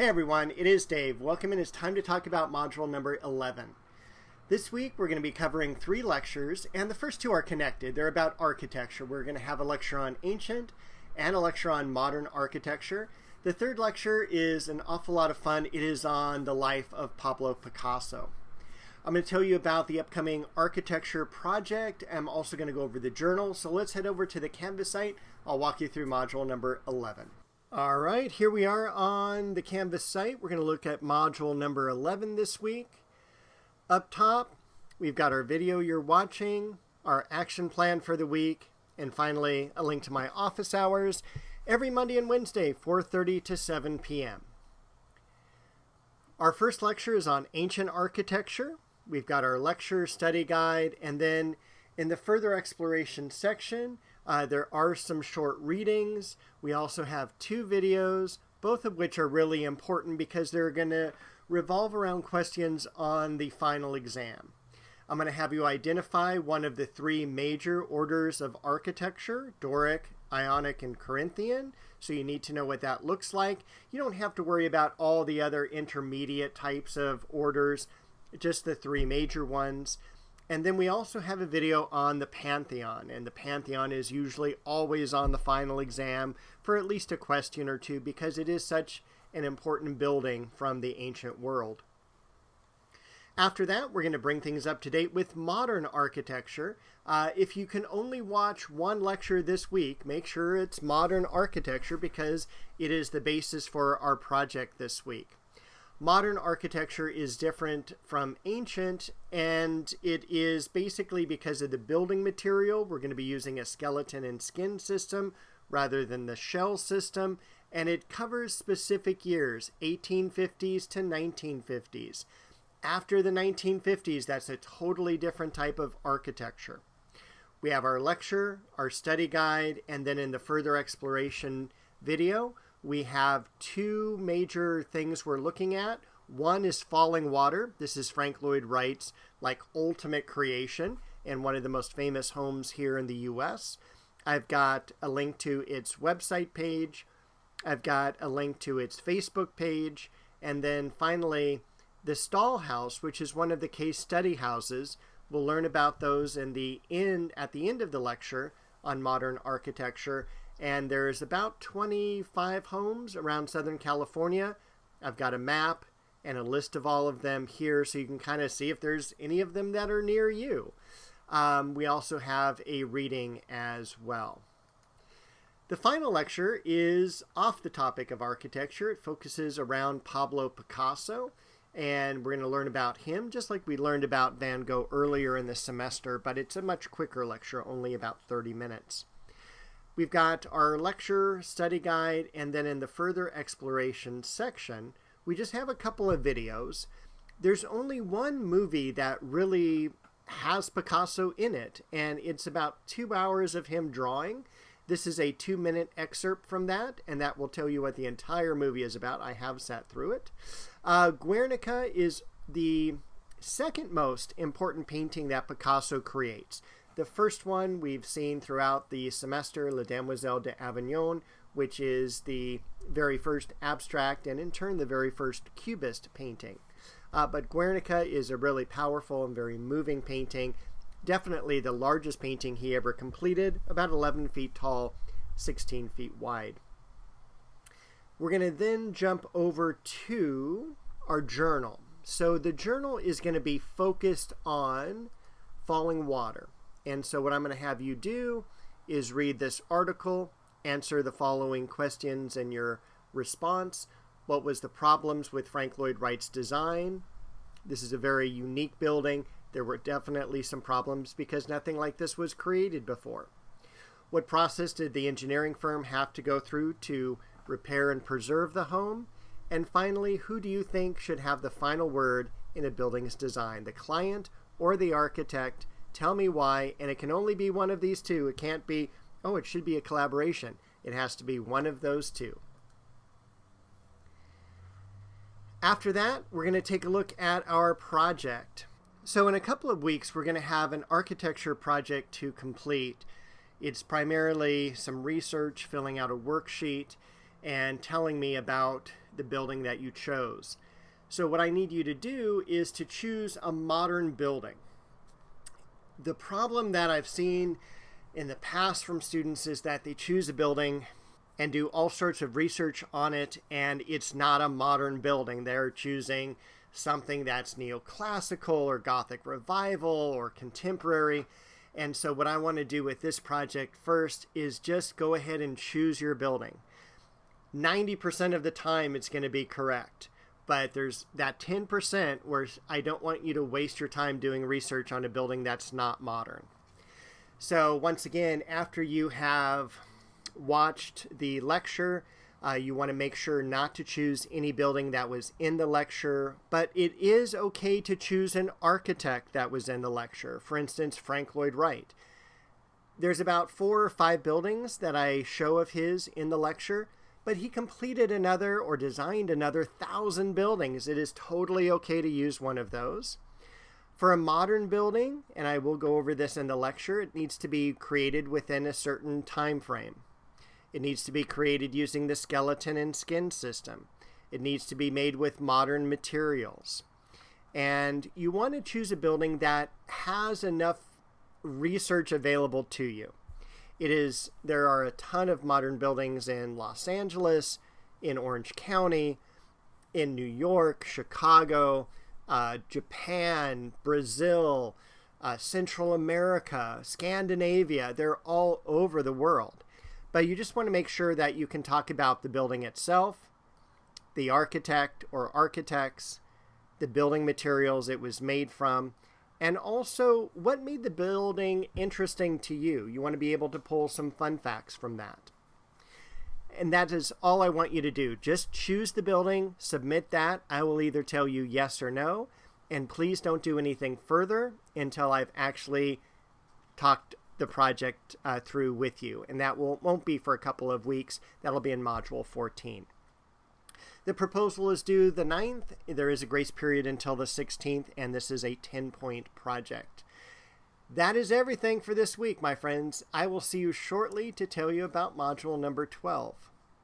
Hey everyone, it is Dave. Welcome, and it's time to talk about module number 11. This week we're going to be covering 3 lectures, and the first 2 are connected. They're about architecture. We're going to have a lecture on ancient and a lecture on modern architecture. The third lecture is an awful lot of fun. It is on the life of Pablo Picasso. I'm going to tell you about the upcoming architecture project. I'm also going to go over the journal. So let's head over to the Canvas site. I'll walk you through module number 11. All right, here we are on the Canvas site. We're going to look at module number 11 this week. Up top, we've got our video you're watching, our action plan for the week, and finally, a link to my office hours every Monday and Wednesday, 4:30 to 7 p.m. Our first lecture is on ancient architecture. We've got our lecture, study guide, and then in the further exploration section, there are some short readings. We also have 2 videos, both of which are really important because they're going to revolve around questions on the final exam. I'm going to have you identify one of the 3 major orders of architecture: Doric, Ionic, and Corinthian. So you need to know what that looks like. You don't have to worry about all the other intermediate types of orders, just the 3 major ones. And then we also have a video on the Pantheon, and the Pantheon is usually always on the final exam for at least a question or 2 because it is such an important building from the ancient world. After that, we're going to bring things up to date with modern architecture. If you can only watch one lecture this week, make sure it's modern architecture because it is the basis for our project this week. Modern architecture is different from ancient, and it is basically because of the building material. We're going to be using a skeleton and skin system rather than the shell system, and it covers specific years, 1850s to 1950s. After the 1950s, that's a totally different type of architecture. We have our lecture, our study guide, and then in the further exploration video, we have 2 major things we're looking at. One is Falling Water. This is Frank Lloyd Wright's ultimate creation and one of the most famous homes here in the U.S. I've got a link to its website page. I've got a link to its Facebook page. And then finally, the Stahl House, which is one of the case study houses. We'll learn about those at the end of the lecture on modern architecture. And there's about 25 homes around Southern California. I've got a map and a list of all of them here so you can kind of see if there's any of them that are near you. We also have a reading as well. The final lecture is off the topic of architecture. It focuses around Pablo Picasso, and we're going to learn about him just like we learned about Van Gogh earlier in the semester, but it's a much quicker lecture, only about 30 minutes. We've got our lecture, study guide, and then in the further exploration section, we just have a couple of videos. There's only one movie that really has Picasso in it, and it's about 2 hours of him drawing. This is a 2-minute excerpt from that, and that will tell you what the entire movie is about. I have sat through it. Guernica is the second most important painting that Picasso creates. The first one we've seen throughout the semester, La Demoiselle d'Avignon, which is the very first abstract and in turn the very first Cubist painting. But Guernica is a really powerful and very moving painting. Definitely the largest painting he ever completed, about 11 feet tall, 16 feet wide. We're going to then jump over to our journal. So the journal is going to be focused on Falling Water. And so what I'm going to have you do is read this article, answer the following questions and your response. What was the problems with Frank Lloyd Wright's design? This is a very unique building. There were definitely some problems because nothing like this was created before. What process did the engineering firm have to go through to repair and preserve the home? And finally, who do you think should have the final word in a building's design, the client or the architect? Tell me why, and it can only be one of these 2. It can't be, it should be a collaboration. It has to be one of those 2. After that, we're going to take a look at our project. So in a couple of weeks, we're going to have an architecture project to complete. It's primarily some research, filling out a worksheet, and telling me about the building that you chose. So what I need you to do is to choose a modern building. The problem that I've seen in the past from students is that they choose a building and do all sorts of research on it, and it's not a modern building. They're choosing something that's neoclassical or Gothic revival or contemporary. And so what I want to do with this project first is just go ahead and choose your building. 90% of the time it's going to be correct. But there's that 10% where I don't want you to waste your time doing research on a building that's not modern. So once again, after you have watched the lecture, you want to make sure not to choose any building that was in the lecture, but it is okay to choose an architect that was in the lecture. For instance, Frank Lloyd Wright. There's about 4 or 5 buildings that I show of his in the lecture, but he completed another or designed another 1,000 buildings. It is totally okay to use one of those. For a modern building, and I will go over this in the lecture, it needs to be created within a certain time frame. It needs to be created using the skeleton and skin system. It needs to be made with modern materials. And you want to choose a building that has enough research available to you. There are a ton of modern buildings in Los Angeles, in Orange County, in New York, Chicago, Japan, Brazil, Central America, Scandinavia. They're all over the world. But you just want to make sure that you can talk about the building itself, the architect or architects, the building materials it was made from, and also what made the building interesting to you. You want to be able to pull some fun facts from that. And that is all I want you to do. Just choose the building, submit that. I will either tell you yes or no, and please don't do anything further until I've actually talked the project through with you. And that won't be for a couple of weeks. That'll be in Module 14. The proposal is due the 9th. There is a grace period until the 16th, and this is a 10-point project. That is everything for this week, my friends. I will see you shortly to tell you about Module number 12.